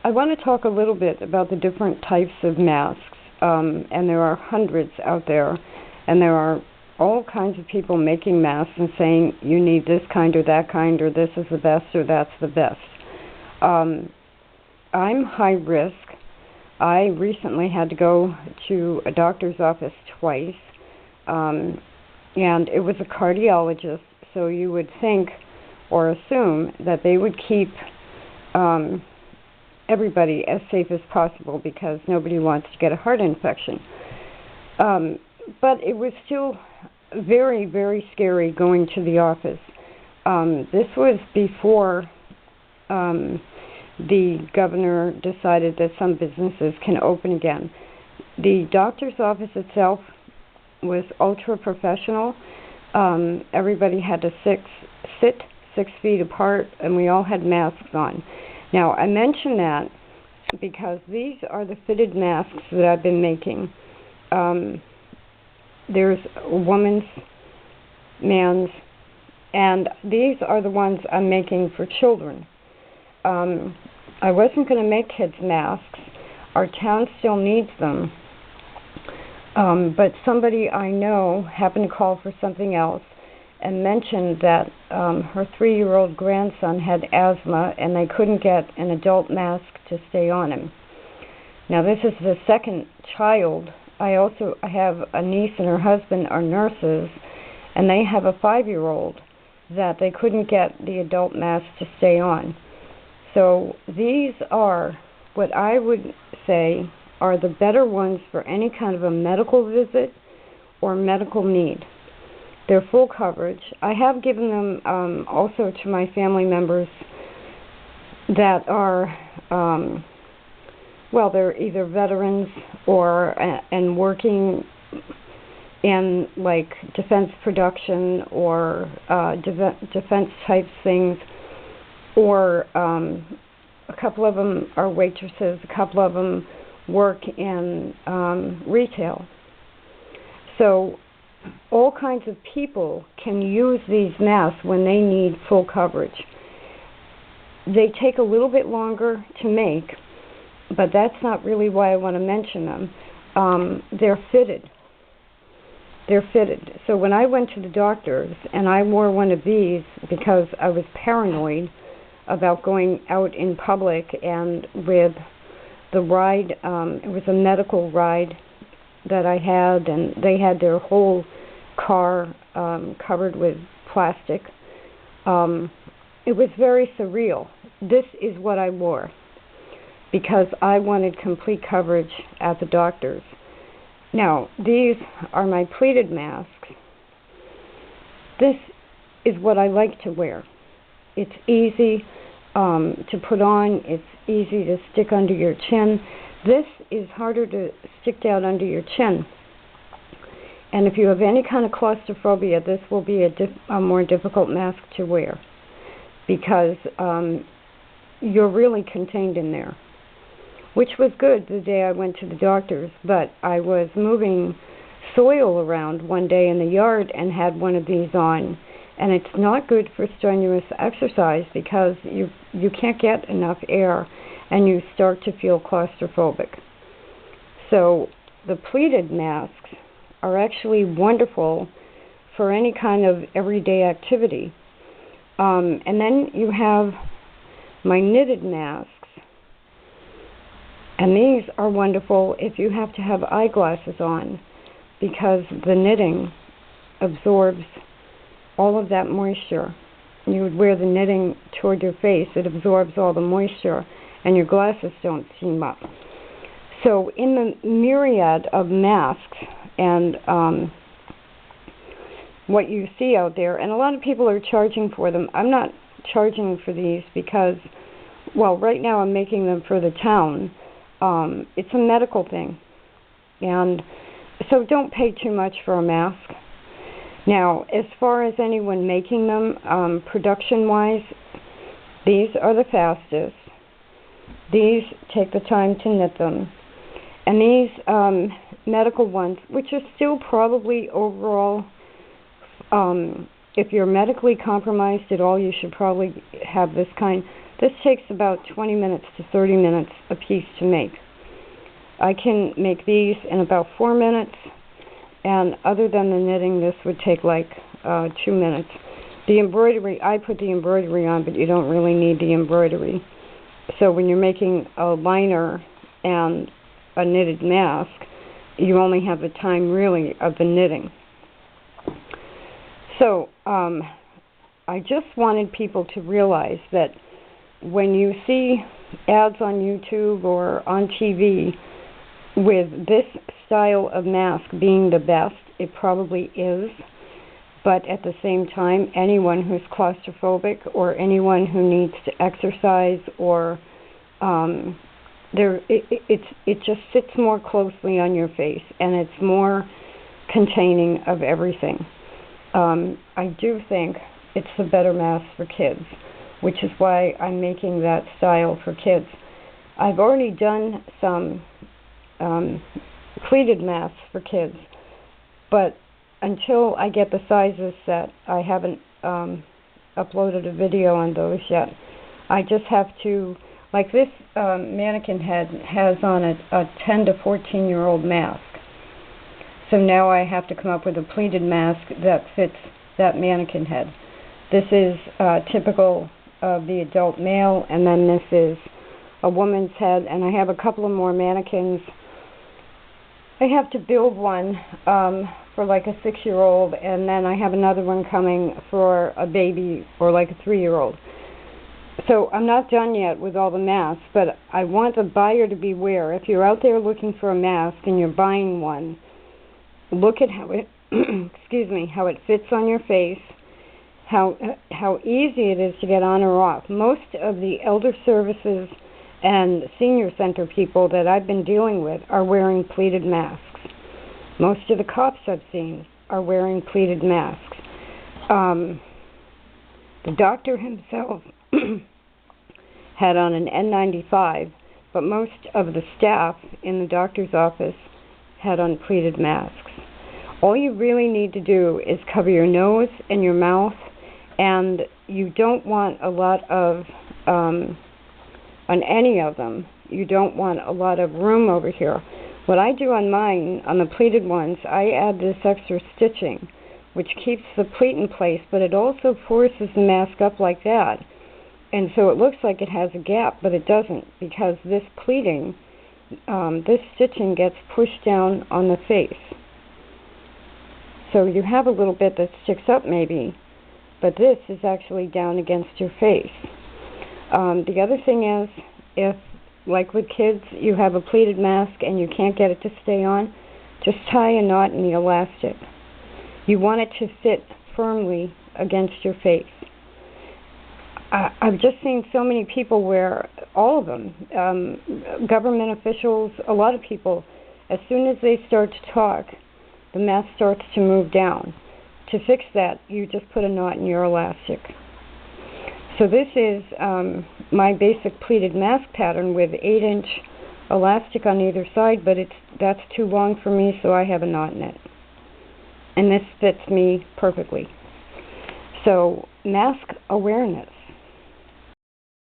I want to talk a little bit about the different types of masks, and there are hundreds out there, and there are all kinds of people making masks and saying you need this kind or that kind, or this is the best or that's the best. I'm high risk. I recently had to go to a doctor's office twice, and it was a cardiologist, so you would think or assume that they would keep everybody as safe as possible because nobody wants to get a heart infection. But it was still very, very scary going to the office. This was before the governor decided that some businesses can open again. The doctor's office itself was ultra professional. Everybody had to sit 6 feet apart, and we all had masks on. Now, I mention that because these are the fitted masks that I've been making. There's woman's, man's, and these are the ones I'm making for children. I wasn't going to make kids' masks. Our town still needs them. But somebody I know happened to call for something else and mentioned that her 3-year-old grandson had asthma and they couldn't get an adult mask to stay on him. Now, this is the second child. I have a niece and her husband are nurses, and they have a 5-year-old that they couldn't get the adult mask to stay on. So these are what I would say are the better ones for any kind of a medical visit or medical need. They're full coverage. I have given them also to my family members that are, they're either veterans or and working in like defense production or defense type things, or a couple of them are waitresses, a couple of them work in retail. So all kinds of people can use these masks when they need full coverage. They take a little bit longer to make, but that's not really why I want to mention them. They're fitted. They're fitted. So when I went to the doctor's and I wore one of these because I was paranoid about going out in public, and with the ride, it was a medical ride that I had, and they had their whole car covered with plastic. It was very surreal. This is what I wore because I wanted complete coverage at the doctor's. Now, these are my pleated masks. This is what I like to wear. It's easy to put on. It's easy to stick under your chin. This is harder to stick down under your chin. And if you have any kind of claustrophobia, this will be a more difficult mask to wear because you're really contained in there, which was good the day I went to the doctor's, but I was moving soil around one day in the yard and had one of these on, and it's not good for strenuous exercise because you can't get enough air and you start to feel claustrophobic. So the pleated masks are actually wonderful for any kind of everyday activity. And then you have my knitted masks. And these are wonderful if you have to have eyeglasses on because the knitting absorbs all of that moisture. You would wear the knitting toward your face. It absorbs all the moisture and your glasses don't seam up. So in the myriad of masks and what you see out there, and a lot of people are charging for them. I'm not charging for these because, right now I'm making them for the town. It's a medical thing. And so don't pay too much for a mask. Now, as far as anyone making them, production-wise, these are the fastest. These take the time to knit them. And these medical ones, which are still probably overall, if you're medically compromised at all, you should probably have this kind. This takes about 20 minutes to 30 minutes a piece to make. I can make these in about 4 minutes, and other than the knitting, this would take like 2 minutes. The embroidery, I put the embroidery on, but you don't really need the embroidery. So when you're making a liner and a knitted mask, you only have the time really of the knitting. So I just wanted people to realize that when you see ads on YouTube or on TV with this style of mask being the best, it probably is. But at the same time, anyone who's claustrophobic or anyone who needs to exercise or it just sits more closely on your face, and it's more containing of everything. I do think it's the better mask for kids, which is why I'm making that style for kids. I've already done some pleated masks for kids, but until I get the sizes set, I haven't uploaded a video on those yet. I just have to, like this mannequin head has on it a 10 to 14-year-old mask. So now I have to come up with a pleated mask that fits that mannequin head. This is typical of the adult male, and then this is a woman's head, and I have a couple of more mannequins. I have to build one for like a 6-year-old, and then I have another one coming for a baby or like a 3-year-old. So I'm not done yet with all the masks, but I want the buyer to beware. If you're out there looking for a mask and you're buying one, look at how it excuse me, how it fits on your face, how easy it is to get on or off. Most of the elder services and senior center people that I've been dealing with are wearing pleated masks. Most of the cops I've seen are wearing pleated masks. The doctor himself had on an N95, but most of the staff in the doctor's office had on pleated masks. All you really need to do is cover your nose and your mouth, and you don't want a lot of, on any of them, you don't want a lot of room over here. What I do on mine, on the pleated ones, I add this extra stitching, which keeps the pleat in place, but it also forces the mask up like that. And so it looks like it has a gap, but it doesn't, because this pleating, this stitching gets pushed down on the face. So you have a little bit that sticks up maybe, but this is actually down against your face. The other thing is, if, like with kids, you have a pleated mask and you can't get it to stay on, just tie a knot in the elastic. You want it to fit firmly against your face. I've just seen so many people wear, all of them, government officials, a lot of people, as soon as they start to talk, the mask starts to move down. To fix that, you just put a knot in your elastic. So this is my basic pleated mask pattern with 8-inch elastic on either side, but that's too long for me, so I have a knot in it. And this fits me perfectly. So mask awareness.